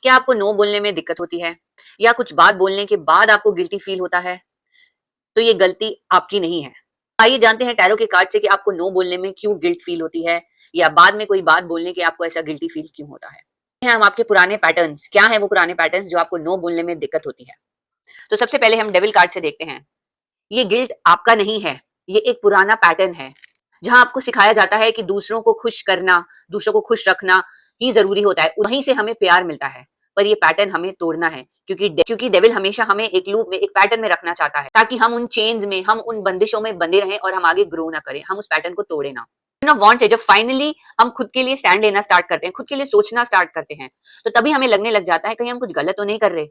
क्या आपको नो बोलने में दिक्कत होती है या कुछ बात बोलने के बाद आपको गिल्टी फील होता है? तो ये गलती आपकी नहीं है। आइए जानते हैं टैरो के कार्ड से कि आपको नो बोलने में क्यों गिल्ट फील होती है या बाद में कोई बात बोलने के आपको ऐसा गिल्टी फील क्यों होता है। हम आपके पुराने पैटर्न्स, क्या है वो पुराने पैटर्न्स जो आपको नो बोलने में दिक्कत होती है। तो सबसे पहले हम डेविल कार्ड से देखते हैं। ये गिल्ट आपका नहीं है, ये एक पुराना पैटर्न है जहां आपको सिखाया जाता है कि दूसरों को खुश करना, दूसरों को खुश रखना ही जरूरी होता है, वहीं से हमें प्यार मिलता है। पर ये पैटर्न हमें तोड़ना है क्योंकि डेविल हमेशा हमें एक लूप में, एक पैटर्न में रखना चाहता है ताकि हम उन चेन्स में, हम उन बंदिशों में बंधे रहें और हम आगे ग्रो ना करें, हम उस पैटर्न को तोड़े ना। वांट है जब फाइनली हम खुद के लिए स्टैंड लेना स्टार्ट करते हैं, खुद के लिए सोचना स्टार्ट करते हैं, तो तभी हमें लगने लग जाता है कहीं हम कुछ गलत तो नहीं कर रहे,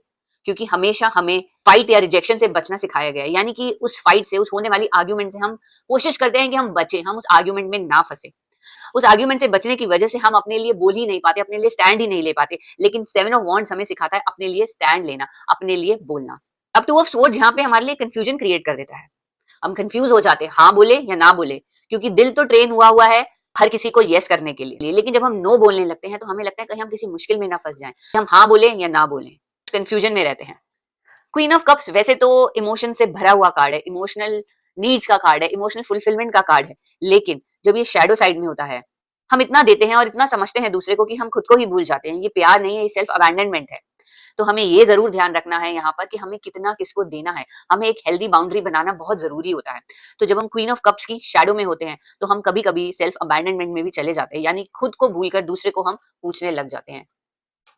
क्योंकि हमेशा हमें फाइट या रिजेक्शन से बचना सिखाया गया है। यानी कि उस फाइट से, उस होने वाली आर्ग्यूमेंट से हम कोशिश करते हैं कि हम बचें, हम उस आर्ग्यूमेंट में ना फंसे। उस आर्ग्यूमेंट से बचने की वजह से हम अपने लिए बोल ही नहीं पाते, अपने लिए स्टैंड ही नहीं ले पाते। लेकिन 7 ऑफ वॉन्ड्स हमें सिखाता है अपने लिए स्टैंड लेना, अपने लिए बोलना। अब 2 ऑफ स्वॉर्ड्स यहाँ पे हमारे लिए कंफ्यूजन क्रिएट कर देता है। हम कंफ्यूज हो जाते हैं, हाँ बोले या ना बोले, क्योंकि दिल तो ट्रेन हुआ है हर किसी को यस करने के लिए, लेकिन जब हम नो बोलने लगते हैं तो हमें लगता है कहीं हम किसी मुश्किल में ना फंस जाएं, हम हाँ बोले या ना बोले, कंफ्यूजन में रहते हैं। क्वीन ऑफ कप्स वैसे तो इमोशन से भरा हुआ कार्ड है, इमोशनल नीड्स का कार्ड है, इमोशनल फुलफिलमेंट का कार्ड है। लेकिन जब ये शैडो साइड में होता है, हम इतना देते हैं और इतना समझते हैं दूसरे को कि हम खुद को ही भूल जाते हैं। ये प्यार नहीं है, ये सेल्फ अबैंडनमेंट है। तो हमें ये जरूर ध्यान रखना है यहाँ पर कि हमें कितना किसको देना है, हमें एक हेल्दी बाउंड्री बनाना बहुत जरूरी होता है। तो जब हम क्वीन ऑफ कप्स की शैडो में होते हैं तो हम कभी कभी सेल्फ अबैंडनमेंट में भी चले जाते हैं, यानी खुद को भूलकर दूसरे को हम पूछने लग जाते हैं।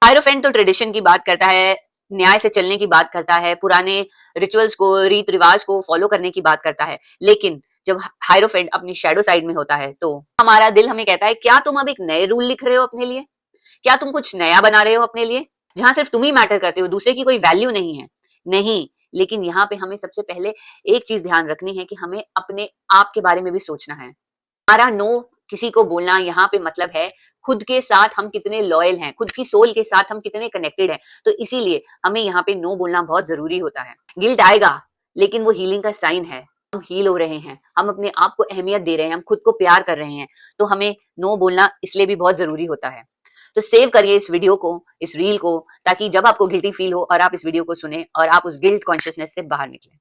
हायरोफेंट तो ट्रेडिशन की बात करता है, न्याय से चलने की बात करता है, पुराने रिचुअल्स को, रीत रिवाज को फॉलो करने की बात करता है। लेकिन जब हायरोफेंट अपनी शैडो साइड में होता है तो हमारा दिल हमें कहता है, क्या तुम अब एक नए रूल लिख रहे हो अपने लिए? क्या तुम कुछ नया बना रहे हो अपने लिए, जहां सिर्फ तुम ही मैटर करते हो, दूसरे की कोई वैल्यू नहीं है? नहीं। लेकिन यहाँ पे हमें सबसे पहले एक चीज ध्यान रखनी है कि हमें अपने आप के बारे में भी सोचना है। हमारा नो किसी को बोलना यहाँ पे मतलब है खुद के साथ हम कितने लॉयल हैं, खुद की सोल के साथ हम कितने कनेक्टेड हैं। तो इसीलिए हमें यहाँ पे नो बोलना बहुत जरूरी होता है। गिल्ट आएगा, लेकिन वो हीलिंग का साइन है। हम हील हो रहे हैं, हम अपने आप को अहमियत दे रहे हैं, हम खुद को प्यार कर रहे हैं, तो हमें नो बोलना इसलिए भी बहुत जरूरी होता है। तो सेव करिए इस वीडियो को, इस रील को, ताकि जब आपको गिल्टी फील हो और आप इस वीडियो को सुने और आप उस गिल्ट कॉन्शियसनेस से बाहर निकलें।